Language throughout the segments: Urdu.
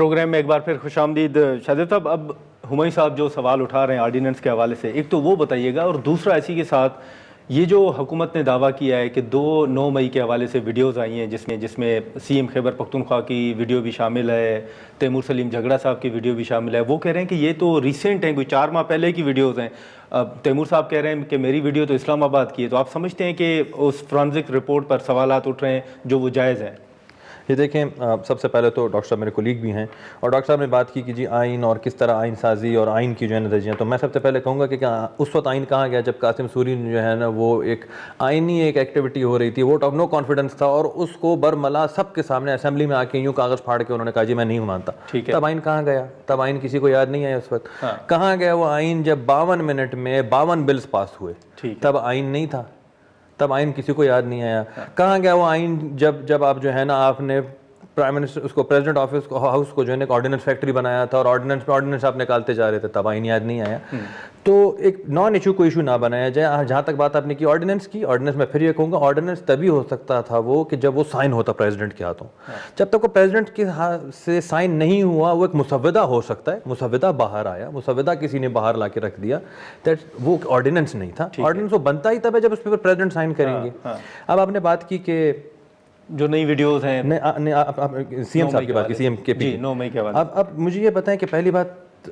پروگرام میں ایک بار پھر خوش آمدید شاہد صاحب. اب ہمایوں صاحب جو سوال اٹھا رہے ہیں آرڈیننس کے حوالے سے، ایک تو وہ بتائیے گا، اور دوسرا اسی کے ساتھ یہ جو حکومت نے دعویٰ کیا ہے کہ 9 مئی کے حوالے سے ویڈیوز آئی ہیں جس میں سی ایم خیبر پختونخوا کی ویڈیو بھی شامل ہے، تیمور سلیم جھگڑا صاحب کی ویڈیو بھی شامل ہے. وہ کہہ رہے ہیں کہ یہ تو ریسنٹ ہیں، کوئی 4 ماہ پہلے کی ویڈیوز ہیں. تیمور صاحب کہہ رہے ہیں کہ میری ویڈیو تو اسلام آباد کی ہے. تو آپ سمجھتے ہیں کہ اس فرانزک رپورٹ پر سوالات اٹھ رہے ہیں جو وہ جائز ہیں؟ یہ دیکھیں، سب سے پہلے تو ڈاکٹر صاحب میرے کولیگ بھی ہیں، اور ڈاکٹر صاحب نے بات کی کہ جی آئین اور کس طرح آئین سازی اور آئین کی جو ہے نتیجیاں. تو میں سب سے پہلے کہوں گا کہ اس وقت آئین کہاں گیا جب قاسم سوری جو ہے نا وہ ایک آئینی ایک ایکٹیویٹی ہو رہی تھی، ووٹ آف نو کانفیڈنس تھا، اور اس کو برملا سب کے سامنے اسمبلی میں آ کے یوں کاغذ پھاڑ کے انہوں نے کہا جی میں نہیں مانتا. تب آئین کہاں گیا؟ تب آئین کسی کو یاد نہیں آیا اس وقت. کہاں گیا وہ آئین جب 52 منٹ میں 52 بلز پاس ہوئے؟ تب آئین نہیں تھا، تب آئین کسی کو یاد نہیں آیا. کہاں گیا وہ آئین جب آپ جو ہے نا آپ نے پرائم منسٹر اس کو پریزیڈنٹ آفس کو ہاؤس کو جو ہے ایک آرڈیننس فیکٹری بنایا تھا، اور آرڈیننس آپ نکالتے جا رہے تھے، تب آئین یاد نہیں آیا. تو ایک نان ایشو کو ایشو نہ بنایا جائے. جہاں تک بات آپ نے کی آرڈیننس میں پھر یہ کہوں گا آرڈیننس تبھی ہو سکتا تھا وہ کہ جب وہ سائن ہوتا پریزیڈنٹ کے ہاتھوں. جب تک وہ پریزیڈنٹ کے سے سائن نہیں ہوا وہ ایک مسودہ ہو سکتا ہے. مسودہ باہر آیا، مسودہ کسی نے باہر لا کے رکھ دیا، وہ آرڈیننس نہیں تھا. آرڈیننس وہ بنتا ہی تب ہے جب اس پہ پریزیڈنٹ سائن کریں گے. اب آپ نے بات کی کہ جو نئی ویڈیوز ہیں، سی ایم صاحب کی بات کی، سی ایم کے پی. 9 مئی کے بعد اب مجھے یہ بتائیں کہ پہلی بات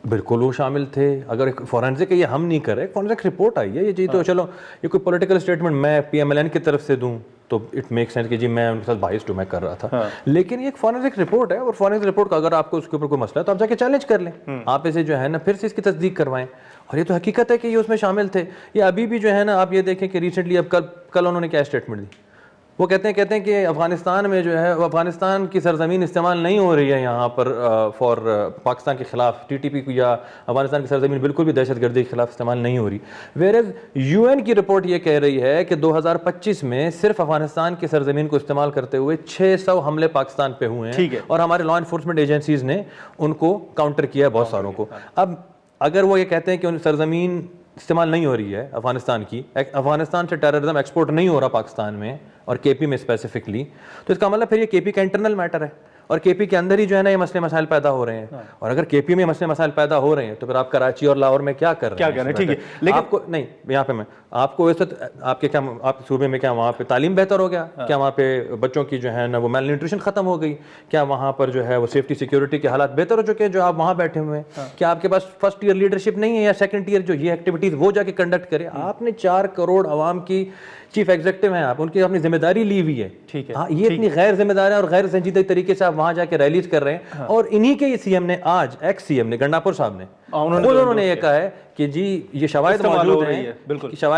بالکل وہ شامل تھے. اگر ایک فورینسک یہ ہم نہیں کر رہے، فورینسک رپورٹ آئی ہے یہ چیز، تو چلو یہ کوئی پولیٹیکل اسٹیٹمنٹ میں پی ایم ایل این کی طرف سے دوں تو اٹ میک سینس کہ جی میں ان کے ساتھ بائس میں کر رہا تھا. لیکن یہ ایک فورینسک رپورٹ ہے، اور فورینسک رپورٹ کا اگر آپ کو اس کے اوپر کوئی مسئلہ ہے تو آپ جا کے چیلنج کر لیں، آپ اسے جو ہے نا پھر سے اس کی تصدیق کروائیں. اور یہ تو حقیقت ہے کہ یہ اس میں شامل تھے. یہ ابھی بھی جو ہے نا آپ یہ دیکھیں کہ ریسنٹلی اب کل انہوں نے کیا اسٹیٹمنٹ دی. وہ کہتے ہیں کہ افغانستان میں جو ہے افغانستان کی سرزمین استعمال نہیں ہو رہی ہے یہاں پر فار پاکستان کے خلاف. ٹی ٹی پی کو یا افغانستان کی سرزمین بالکل بھی دہشت گردی کے خلاف استعمال نہیں ہو رہی. ویئرز یو این کی رپورٹ یہ کہہ رہی ہے کہ 2025 میں صرف افغانستان کی سرزمین کو استعمال کرتے ہوئے 600 حملے پاکستان پہ ہوئے ہیں، اور ہمارے لا انفورسمنٹ ایجنسیز نے ان کو کاؤنٹر کیا بہت ساروں کو. اب اگر وہ یہ کہتے ہیں کہ ان سرزمین استعمال نہیں ہو رہی ہے افغانستان کی، افغانستان سے ٹیررزم ایکسپورٹ نہیں ہو رہا پاکستان میں اور کے پی میں اسپیسیفکلی، تو اس کا مطلب پھر یہ کے پی کا انٹرنل میٹر ہے، اور کے پی کے اندر ہی جو ہے نا یہ مسئلے مسائل پیدا ہو رہے ہیں. اور اگر کے پی میں مسئلے مسائل پیدا ہو رہے ہیں تو پھر آپ کراچی اور لاہور میں کیا کر رہے ہیں؟ ٹھیک ہے، لیکن آپ کو نہیں، یہاں پہ میں آپ کو آپ کے کیا آپ صوبے میں کیا وہاں پہ تعلیم بہتر ہو گیا؟ کیا وہاں پہ بچوں کی جو ہے نا وہ میل نیوٹریشن ختم ہو گئی؟ کیا وہاں پر جو ہے وہ سیفٹی سیکورٹی کے حالات بہتر ہو چکے ہیں جو آپ وہاں بیٹھے ہوئے ہیں؟ کیا آپ کے پاس فرسٹ ایئر لیڈرشپ نہیں ہے یا سیکنڈ ایئر جو یہ ایکٹیویٹیز وہ جا کے کنڈکٹ کرے؟ آپ نے 4 کروڑ عوام کی چیف ایگزیکٹو ہیں آپ، ان کی اپنی ذمہ داری لی ہوئی ہے. ٹھیک ہے، یہ اتنی غیر ذمہ دار ہے اور غیر سنجیدہ طریقے سے آپ وہاں جا کے ریلیز کر رہے ہیں. اور انہی کے یہ سی ایم نے آج ایکس سی ایم نے گنڈاپور صاحب نے انہوں نے یہ کہا ہے کہ جی یہ شواہد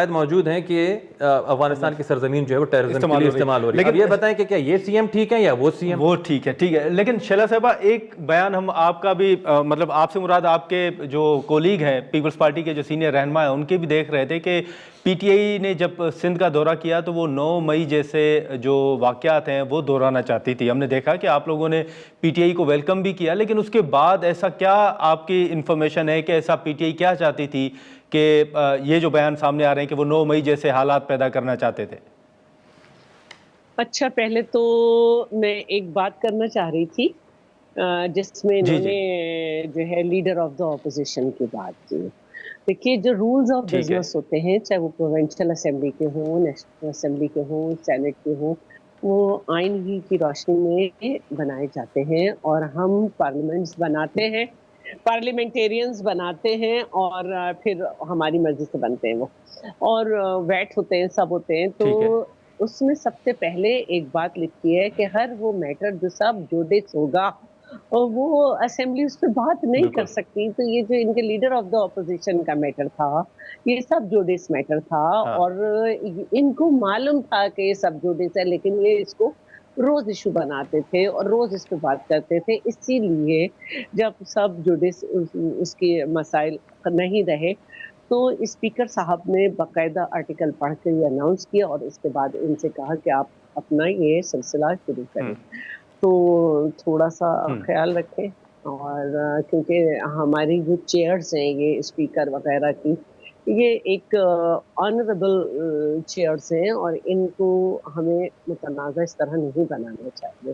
موجود ہیں کہ افغانستان کی سرزمین جو ہے وہ ٹیررزم کے لیے استعمال ہو رہی ہے. اب یہ بتائیں کہ کیا یہ سی ایم ٹھیک ہے یا وہ سی ایم؟ وہ ٹھیک ہے. لیکن شیلا صاحبہ ایک بیان ہم آپ کا بھی مطلب آپ سے مراد آپ کے جو کولیگ ہیں پیپلز پارٹی کے جو سینئر رہنما ہیں ان کے بھی دیکھ رہے تھے کہ پی ٹی آئی نے جب سندھ کا دورہ کیا تو وہ 9 مئی جیسے جو واقعات ہیں وہ دہرانا چاہتی تھی. ہم نے دیکھا کہ آپ لوگوں نے پی ٹی آئی کو ویلکم بھی کیا، لیکن اس کے بعد ایسا کیا آپ کی انفارمیشن ہے کہ ایسا پی ٹی آئی کیا چاہتی تھی کہ یہ جو بیان سامنے آ رہے ہیں کہ وہ 9 مئی جیسے حالات پیدا کرنا چاہتے تھے؟ اچھا، پہلے تو میں ایک بات کرنا چاہ رہی تھی جس میں انہوں نے جو ہے لیڈر آف دا اپوزیشن کی بات کی. دیکھیے جو رولز آف بزنس ہوتے ہیں، چاہے وہ پروونشل اسمبلی کے ہوں، نیشنل اسمبلی کے ہوں، سینٹ کے ہوں، وہ آئین ہی کی روشنی میں بنائے جاتے ہیں. اور ہم پارلیمنٹس بناتے ہیں، پارلیمنٹیرینز بناتے ہیں، اور پھر ہماری مرضی سے بنتے ہیں وہ، اور ویٹ ہوتے ہیں، سب ہوتے ہیں. تو اس میں سب سے پہلے ایک بات لکھی ہے کہ ہر وہ میٹر جو سب جوڈس ہوگا اور وہ اسمبلی اس پہ بات نہیں کر سکتی. تو یہ جو ان کے لیڈر آف دا اپوزیشن کا میٹر تھا یہ سب جوڈس میٹر تھا، اور ان کو معلوم تھا کہ یہ سب جوڈس ہے، لیکن یہ اس کو روز ایشو بناتے تھے اور روز اس پہ بات کرتے تھے. اسی لیے جب سب جوڈس اس کے مسائل نہیں رہے تو اسپیکر صاحب نے باقاعدہ آرٹیکل پڑھ کے یہ اناؤنس کیا، اور اس کے بعد ان سے کہا کہ آپ اپنا یہ سلسلہ شروع کریں. تو تھوڑا سا خیال رکھیں، اور کیونکہ ہماری جو چیئرز ہیں یہ اسپیکر وغیرہ کی یہ ایک آنریبل چیئرز ہیں، اور ان کو ہمیں متنازع اس طرح نہیں بنانا چاہیے.